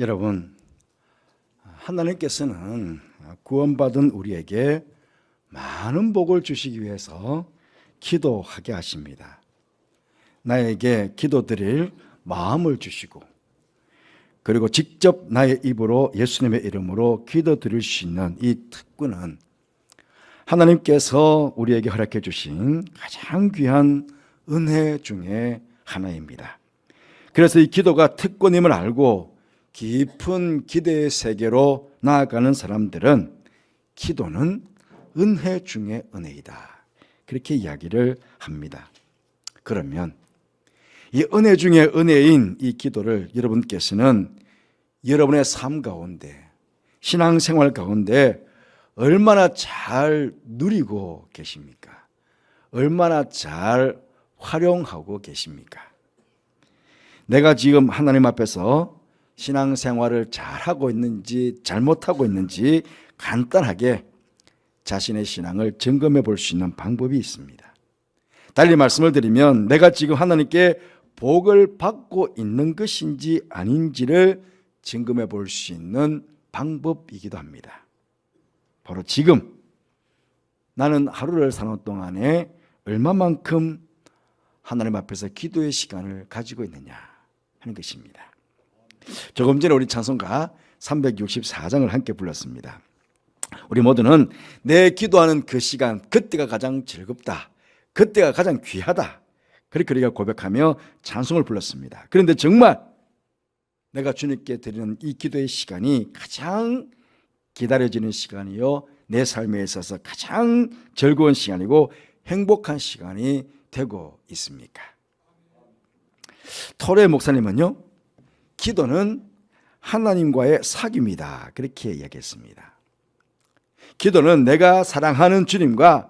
여러분, 하나님께서는 구원받은 우리에게 많은 복을 주시기 위해서 기도하게 하십니다. 나에게 기도드릴 마음을 주시고, 그리고 직접 나의 입으로 예수님의 이름으로 기도드릴 수 있는 이 특권은 하나님께서 우리에게 허락해 주신 가장 귀한 은혜 중에 하나입니다. 그래서 이 기도가 특권임을 알고 깊은 기대의 세계로 나아가는 사람들은 기도는 은혜 중에 은혜이다, 그렇게 이야기를 합니다. 그러면 이 은혜 중에 은혜인 이 기도를 여러분께서는 여러분의 삶 가운데, 신앙생활 가운데 얼마나 잘 누리고 계십니까? 얼마나 잘 활용하고 계십니까? 내가 지금 하나님 앞에서 신앙생활을 잘하고 있는지 잘못하고 있는지 간단하게 자신의 신앙을 점검해 볼 수 있는 방법이 있습니다. 달리 말씀을 드리면 내가 지금 하나님께 복을 받고 있는 것인지 아닌지를 점검해 볼 수 있는 방법이기도 합니다. 바로 지금 나는 하루를 사는 동안에 얼마만큼 하나님 앞에서 기도의 시간을 가지고 있느냐 하는 것입니다. 조금 전에 우리 찬송가 364장을 함께 불렀습니다. 우리 모두는 내 기도하는 그 시간, 그때가 가장 즐겁다, 그때가 가장 귀하다, 그렇게 우리가 고백하며 찬송을 불렀습니다. 그런데 정말 내가 주님께 드리는 이 기도의 시간이 가장 기다려지는 시간이요, 내 삶에 있어서 가장 즐거운 시간이고 행복한 시간이 되고 있습니까? 토레 목사님은요, 기도는 하나님과의 사귐이다, 그렇게 이야기했습니다. 기도는 내가 사랑하는 주님과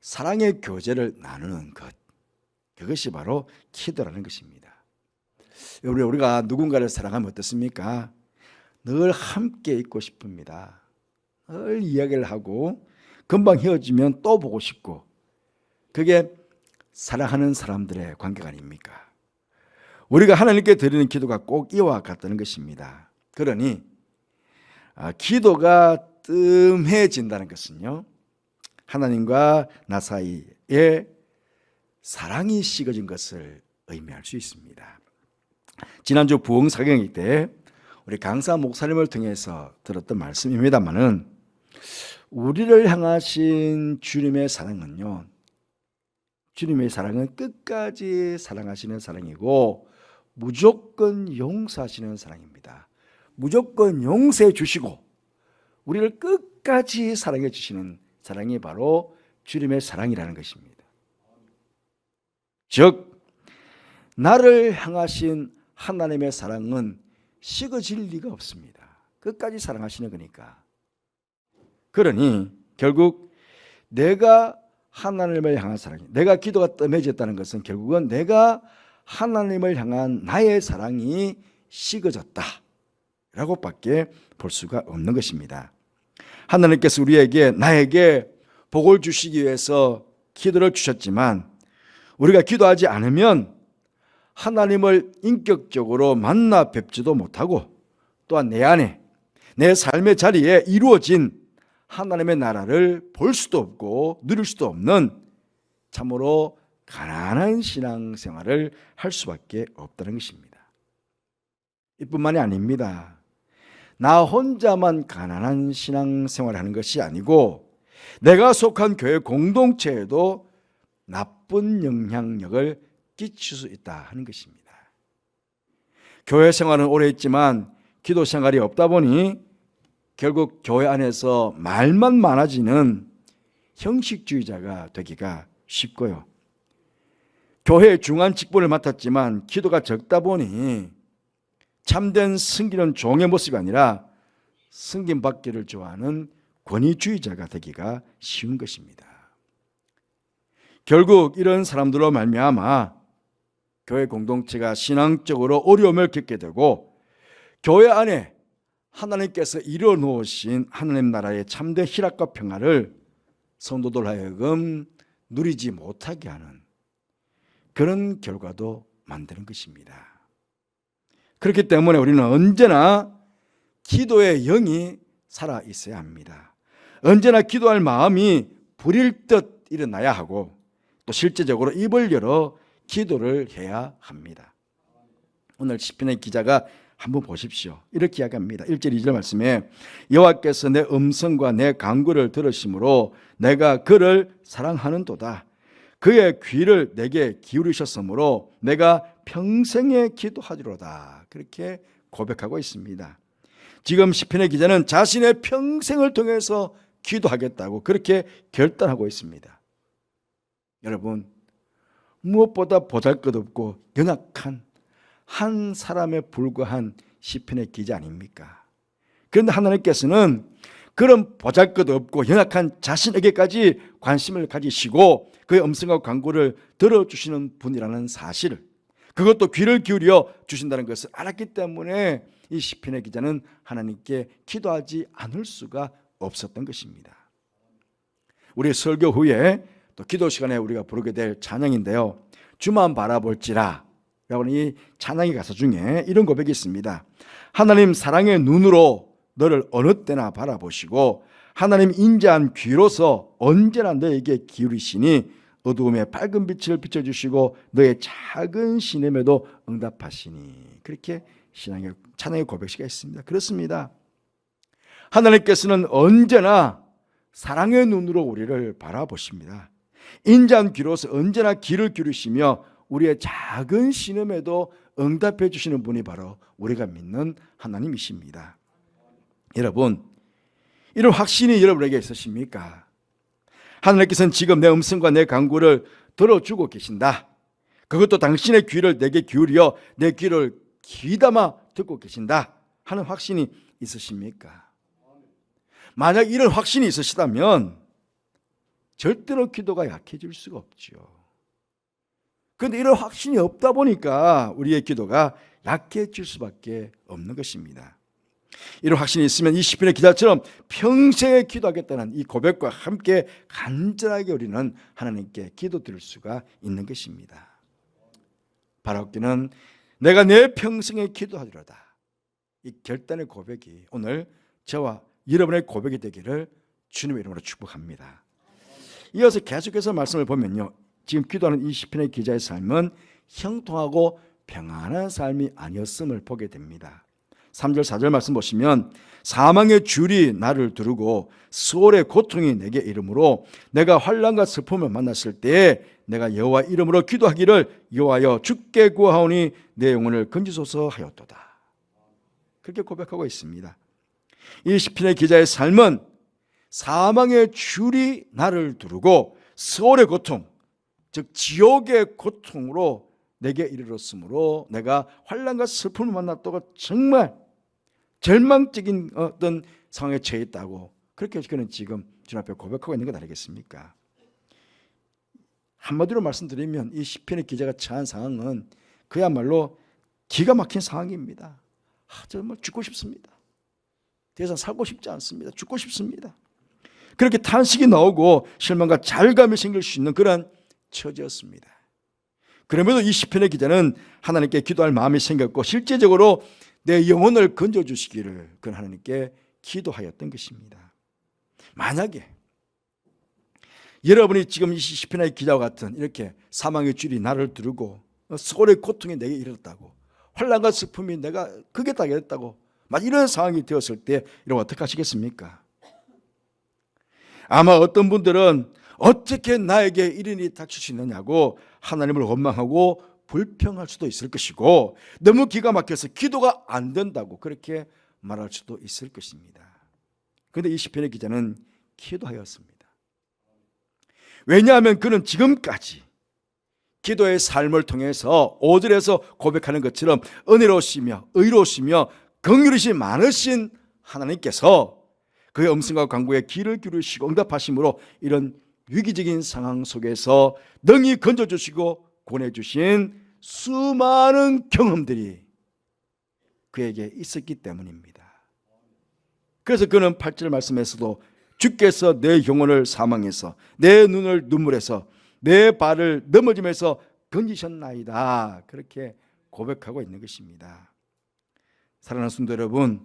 사랑의 교제를 나누는 것, 그것이 바로 기도라는 것입니다. 우리가 누군가를 사랑하면 어떻습니까? 늘 함께 있고 싶습니다. 늘 이야기를 하고 금방 헤어지면 또 보고 싶고, 그게 사랑하는 사람들의 관계가 아닙니까? 우리가 하나님께 드리는 기도가 꼭 이와 같다는 것입니다. 그러니 기도가 뜸해진다는 것은요, 하나님과 나 사이에 사랑이 식어진 것을 의미할 수 있습니다. 지난주 부흥사경회 때 우리 강사 목사님을 통해서 들었던 말씀입니다만은, 우리를 향하신 주님의 사랑은요, 주님의 사랑은 끝까지 사랑하시는 사랑이고 무조건 용서하시는 사랑입니다. 무조건 용서해 주시고 우리를 끝까지 사랑해 주시는 사랑이 바로 주님의 사랑이라는 것입니다. 즉, 나를 향하신 하나님의 사랑은 식어질 리가 없습니다. 끝까지 사랑하시는 거니까. 그러니 결국 내가 하나님을 향한 사랑이, 내가 기도가 뜸해졌다는 것은 결국은 내가 하나님을 향한 나의 사랑이 식어졌다 라고 밖에 볼 수가 없는 것입니다. 하나님께서 우리에게, 나에게 복을 주시기 위해서 기도를 주셨지만, 우리가 기도하지 않으면 하나님을 인격적으로 만나 뵙지도 못하고, 또한 내 안에, 내 삶의 자리에 이루어진 하나님의 나라를 볼 수도 없고 누릴 수도 없는 참으로 가난한 신앙생활을 할 수밖에 없다는 것입니다. 이뿐만이 아닙니다. 나 혼자만 가난한 신앙생활을 하는 것이 아니고 내가 속한 교회 공동체에도 나쁜 영향력을 끼칠 수 있다 하는 것입니다. 교회 생활은 오래 했지만 기도 생활이 없다 보니 결국 교회 안에서 말만 많아지는 형식주의자가 되기가 쉽고요, 교회 중앙 직분을 맡았지만 기도가 적다 보니 참된 승기는 종의 모습이 아니라 승김받기를 좋아하는 권위주의자가 되기가 쉬운 것입니다. 결국 이런 사람들로 말미암아 교회 공동체가 신앙적으로 어려움을 겪게 되고, 교회 안에 하나님께서 이뤄놓으신 하나님 나라의 참된 희락과 평화를 성도들 하여금 누리지 못하게 하는 그런 결과도 만드는 것입니다. 그렇기 때문에 우리는 언제나 기도의 영이 살아 있어야 합니다. 언제나 기도할 마음이 불일 듯 일어나야 하고 또 실제적으로 입을 열어 기도를 해야 합니다. 오늘 시편의 기자가 한번 보십시오. 이렇게 이야기합니다. 1절 2절 말씀에 여호와께서 내 음성과 내 간구를 들으심으로 내가 그를 사랑하는도다. 그의 귀를 내게 기울이셨으므로 내가 평생에 기도하리로다. 그렇게 고백하고 있습니다. 지금 시편의 기자는 자신의 평생을 통해서 기도하겠다고 그렇게 결단하고 있습니다. 여러분, 무엇보다 보잘것없고 연약한 한 사람에 불과한 시편의 기자 아닙니까? 그런데 하나님께서는 그런 보잘것없고 연약한 자신에게까지 관심을 가지시고 그의 음성과 간구를 들어주시는 분이라는 사실을, 그것도 귀를 기울여 주신다는 것을 알았기 때문에 이 시편의 기자는 하나님께 기도하지 않을 수가 없었던 것입니다. 우리 설교 후에 또 기도 시간에 우리가 부르게 될 찬양인데요, 주만 바라볼지라 라는 이 찬양의 가사 중에 이런 고백이 있습니다. 하나님 사랑의 눈으로 너를 어느 때나 바라보시고 하나님 인자한 귀로서 언제나 너에게 기울이시니 어두움에 밝은 빛을 비춰주시고 너의 작은 신음에도 응답하시니. 그렇게 찬양의 고백시가 있습니다. 그렇습니다. 하나님께서는 언제나 사랑의 눈으로 우리를 바라보십니다. 인자한 귀로서 언제나 귀를 기울이시며 우리의 작은 신음에도 응답해 주시는 분이 바로 우리가 믿는 하나님이십니다. 여러분, 이런 확신이 여러분에게 있으십니까? 하나님께서는 지금 내 음성과 내 간구를 들어주고 계신다. 그것도 당신의 귀를 내게 기울여 내 귀를 귀담아 듣고 계신다 하는 확신이 있으십니까? 만약 이런 확신이 있으시다면 절대로 기도가 약해질 수가 없죠. 그런데 이런 확신이 없다 보니까 우리의 기도가 약해질 수밖에 없는 것입니다. 이런 확신이 있으면 이 시편의 기자처럼 평생에 기도하겠다는 이 고백과 함께 간절하게 우리는 하나님께 기도드릴 수가 있는 것입니다. 바라옵기는 내가 내 평생에 기도하리로다. 이 결단의 고백이 오늘 저와 여러분의 고백이 되기를 주님의 이름으로 축복합니다. 이어서 계속해서 말씀을 보면요, 지금 기도하는 이 시편의 기자의 삶은 형통하고 평안한 삶이 아니었음을 보게 됩니다. 3절 4절 말씀 보시면 사망의 줄이 나를 두르고 수월의 고통이 내게 이르므로 내가 환난과 슬픔을 만났을 때에 내가 여호와 이름으로 기도하기를 여호와여 주께 구하오니 내 영혼을 건지소서 하였도다. 그렇게 고백하고 있습니다. 이 시편의 기자의 삶은 사망의 줄이 나를 두르고 수월의 고통, 즉 지옥의 고통으로 내게 이르렀으므로 내가 환난과 슬픔을 만났다고 정말 절망적인 어떤 상황에 처해 있다고 그렇게 그는 지금 주님 앞에 고백하고 있는 것 아니겠습니까? 한마디로 말씀드리면 이 시편의 기자가 처한 상황은 그야말로 기가 막힌 상황입니다. 정말 죽고 싶습니다. 더 이상 살고 싶지 않습니다. 죽고 싶습니다. 그렇게 탄식이 나오고 실망과 잘감이 생길 수 있는 그런 처지였습니다. 그럼에도 이 시편의 기자는 하나님께 기도할 마음이 생겼고 실제적으로 내 영혼을 건져주시기를 그 하나님께 기도하였던 것입니다. 만약에 여러분이 지금 이 시편의 기자와 같은 이렇게 사망의 줄이 나를 두르고 수월의 고통이 내게 이르렀다고, 환난과 슬픔이 내가 극에 달했다고 막 이런 상황이 되었을 때 이러면 어떻게 하시겠습니까? 아마 어떤 분들은 어떻게 나에게 이런 일이 닥칠 수 있느냐고 하나님을 원망하고 불평할 수도 있을 것이고 너무 기가 막혀서 기도가 안 된다고 그렇게 말할 수도 있을 것입니다. 그런데 이 시편의 기자는 기도하였습니다. 왜냐하면 그는 지금까지 기도의 삶을 통해서 5절에서 고백하는 것처럼 은혜로우시며 의로우시며 긍휼이시 많으신 하나님께서 그의 음성과 간구에 귀를 기울이시고 응답하심으로 이런 위기적인 상황 속에서 능히 건져주시고 권해주신 수많은 경험들이 그에게 있었기 때문입니다. 그래서 그는 8절 말씀에서도 주께서 내 영혼을 사망해서 내 눈을 눈물에서 내 발을 넘어짐에서 건지셨나이다 그렇게 고백하고 있는 것입니다. 사랑하는 성도 여러분,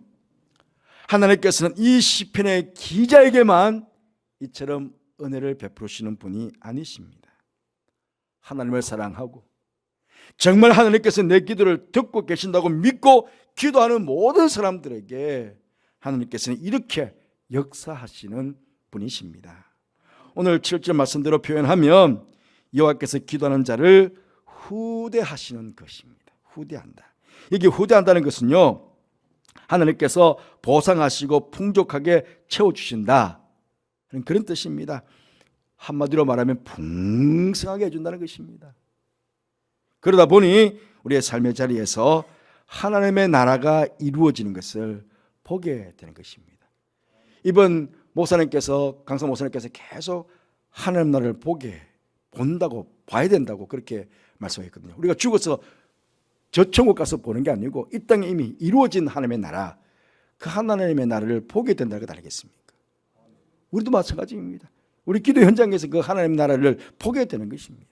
하나님께서는 이 시편의 기자에게만 이처럼 은혜를 베푸시는 분이 아니십니다. 하나님을 사랑하고 정말 하나님께서 내 기도를 듣고 계신다고 믿고 기도하는 모든 사람들에게 하나님께서는 이렇게 역사하시는 분이십니다. 오늘 7절 말씀대로 표현하면 여호와께서 기도하는 자를 후대하시는 것입니다. 후대한다. 이게 후대한다는 것은요, 하나님께서 보상하시고 풍족하게 채워주신다, 그런 뜻입니다. 한마디로 말하면 풍성하게 해준다는 것입니다. 그러다 보니 우리의 삶의 자리에서 하나님의 나라가 이루어지는 것을 보게 되는 것입니다. 이번 목사님께서, 강성 목사님께서 계속 하나님 나라를 본다고, 봐야 된다고 그렇게 말씀했거든요. 우리가 죽어서 저 천국 가서 보는 게 아니고 이 땅에 이미 이루어진 하나님의 나라, 그 하나님의 나라를 보게 된다는 것 아니겠습니까? 우리도 마찬가지입니다. 우리 기도 현장에서 그 하나님의 나라를 보게 되는 것입니다.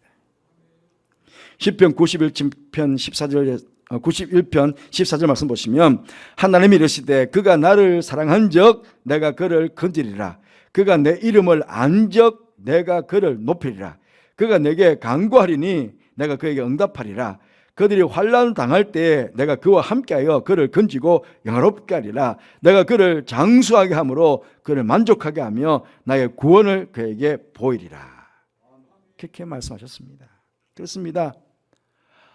시편 91편 14절 말씀 보시면 하나님이 이르시되 그가 나를 사랑한즉 내가 그를 건지리라. 그가 내 이름을 안즉 내가 그를 높이리라. 그가 내게 간구하리니 내가 그에게 응답하리라. 그들이 환난 당할 때에 내가 그와 함께하여 그를 건지고 영화롭게 하리라. 내가 그를 장수하게 함으로 그를 만족하게 하며 나의 구원을 그에게 보이리라. 그렇게 말씀하셨습니다. 그렇습니다.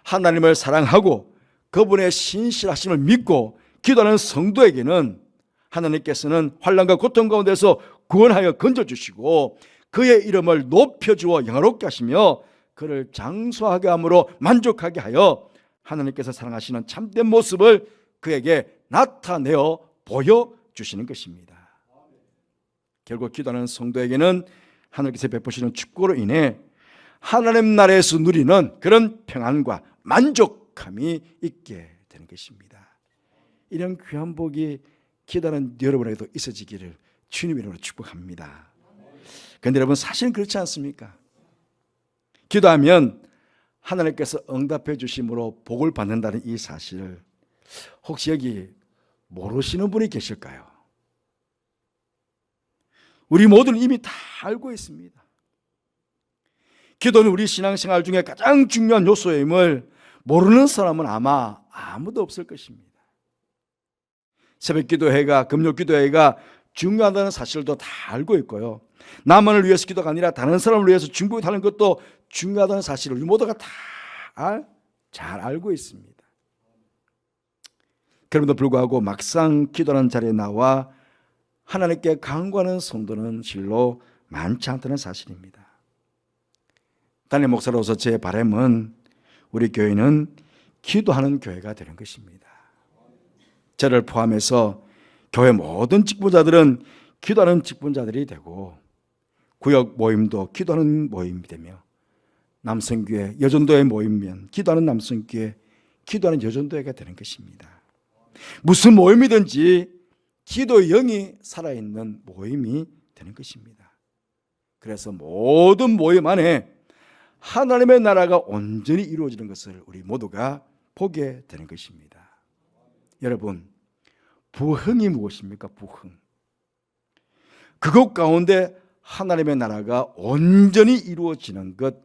하나님을 사랑하고 그분의 신실하심을 믿고 기도하는 성도에게는 하나님께서는 환난과 고통 가운데서 구원하여 건져주시고 그의 이름을 높여주어 영화롭게 하시며 그를 장수하게 함으로 만족하게 하여 하나님께서 사랑하시는 참된 모습을 그에게 나타내어 보여주시는 것입니다. 결국 기도하는 성도에게는 하나님께서 베푸시는 축복으로 인해 하나님 나라에서 누리는 그런 평안과 만족함이 있게 되는 것입니다. 이런 귀한 복이 기도하는 여러분에게도 있어지기를 주님 이름으로 축복합니다. 그런데 여러분, 사실은 그렇지 않습니까? 기도하면 하나님께서 응답해 주심으로 복을 받는다는 이 사실을 혹시 여기 모르시는 분이 계실까요? 우리 모두는 이미 다 알고 있습니다. 기도는 우리 신앙생활 중에 가장 중요한 요소임을 모르는 사람은 아마 아무도 없을 것입니다. 새벽기도회가, 금요기도회가 중요하다는 사실도 다 알고 있고요. 나만을 위해서 기도가 아니라 다른 사람을 위해서 중보하는 것도 중요하다는 사실을 우리 모두가 다 잘 알고 있습니다. 그럼에도 불구하고 막상 기도하는 자리에 나와 하나님께 간구하는 성도는 실로 많지 않다는 사실입니다. 담임 목사로서 제 바람은 우리 교회는 기도하는 교회가 되는 것입니다. 저를 포함해서 교회 모든 직분자들은 기도하는 직분자들이 되고 구역 모임도 기도하는 모임이 되며 남성교회, 여전도회 모임이면 기도하는 남성교회, 기도하는 여전도회가 되는 것입니다. 무슨 모임이든지 기도의 영이 살아있는 모임이 되는 것입니다. 그래서 모든 모임 안에 하나님의 나라가 온전히 이루어지는 것을 우리 모두가 보게 되는 것입니다. 여러분, 부흥이 무엇입니까? 부흥. 그것 가운데 하나님의 나라가 온전히 이루어지는 것,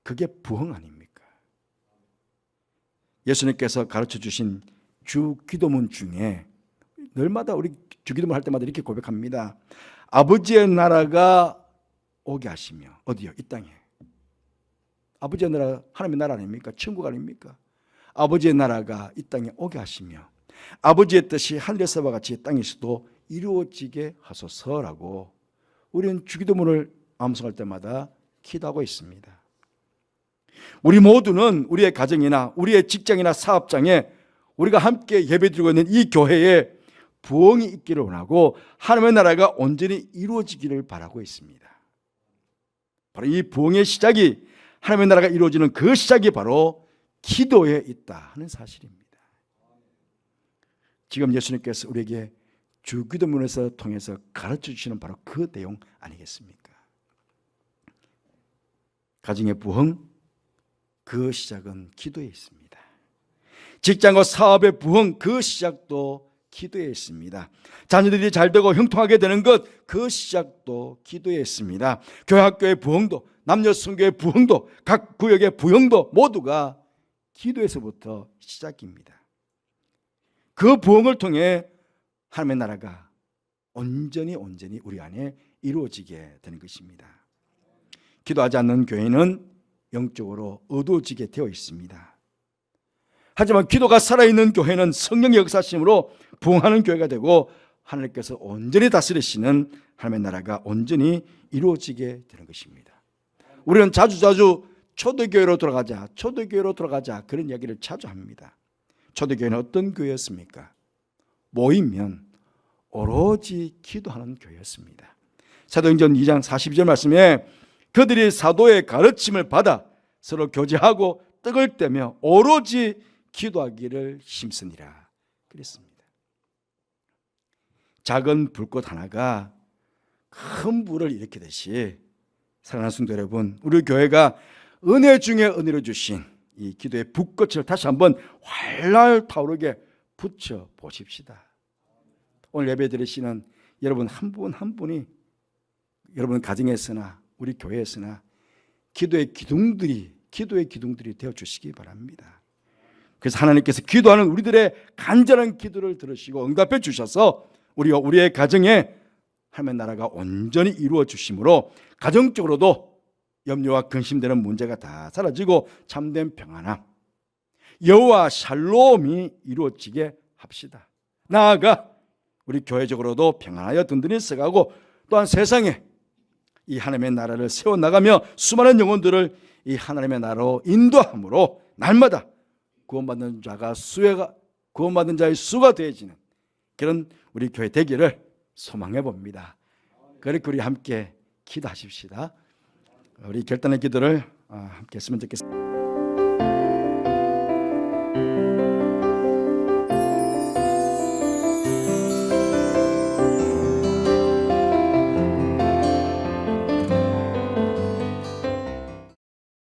그게 부흥 아닙니까? 예수님께서 가르쳐 주신 주 기도문 중에 늘마다 우리 주 기도문 할 때마다 이렇게 고백합니다. 아버지의 나라가 오게 하시며, 어디요? 이 땅에. 아버지의 나라, 하나님의 나라 아닙니까? 천국 아닙니까? 아버지의 나라가 이 땅에 오게 하시며 아버지의 뜻이 하늘에서와 같이 땅에서도 이루어지게 하소서라고 우리는 주기도문을 암송할 때마다 기도하고 있습니다. 우리 모두는 우리의 가정이나 우리의 직장이나 사업장에 우리가 함께 예배드리고 있는 이 교회에 부흥이 있기를 원하고 하나님의 나라가 온전히 이루어지기를 바라고 있습니다. 바로 이 부흥의 시작이, 하나님의 나라가 이루어지는 그 시작이 바로 기도에 있다 하는 사실입니다. 지금 예수님께서 우리에게 주기도문에서 통해서 가르쳐 주시는 바로 그 내용 아니겠습니까? 가정의 부흥, 그 시작은 기도에 있습니다. 직장과 사업의 부흥, 그 시작도 기도에 있습니다. 자녀들이 잘되고 형통하게 되는 것, 그 시작도 기도에 있습니다. 교회 학교의 부흥도, 남녀 선교의 부흥도, 각 구역의 부흥도 모두가 기도에서부터 시작입니다. 그 부흥을 통해 하나님의 나라가 온전히 우리 안에 이루어지게 되는 것입니다. 기도하지 않는 교회는 영적으로 어두워지게 되어 있습니다. 하지만 기도가 살아있는 교회는 성령의 역사심으로 부흥하는 교회가 되고 하나님께서 온전히 다스리시는 하나님의 나라가 온전히 이루어지게 되는 것입니다. 우리는 자주 초대교회로 돌아가자 그런 이야기를 자주 합니다. 초대교회는 어떤 교회였습니까? 모이면 오로지 기도하는 교회였습니다. 사도행전 2장 42절 말씀에 그들이 사도의 가르침을 받아 서로 교제하고 떡을 떼며 오로지 기도하기를 힘쓰니라 그랬습니다. 작은 불꽃 하나가 큰 불을 일으키듯이 사랑하는 성도 여러분, 우리 교회가 은혜 중에 은혜로 주신 이 기도의 불꽃을 다시 한번 활활 타오르게 붙여 보십시다. 오늘 예배 드리시는 여러분 한 분 한 분이 여러분 가정에서나 우리 교회에서나 기도의 기둥들이 되어 주시기 바랍니다. 그래서 하나님께서 기도하는 우리들의 간절한 기도를 들으시고 응답해 주셔서 우리의 가정에 하나님의 나라가 온전히 이루어 주심으로 가정적으로도 염려와 근심되는 문제가 다 사라지고 참된 평안함, 여호와 샬롬이 이루어지게 합시다. 나아가 우리 교회적으로도 평안하여 든든히 서가고 또한 세상에 이 하나님의 나라를 세워나가며 수많은 영혼들을 이 하나님의 나라로 인도함으로 날마다 구원받는 자의 수가 되어지는 그런 우리 교회 되기를 소망해 봅니다. 그렇게 우리 함께 기도하십시다. 우리 결단의 기도를 함께 했으면 좋겠습니다.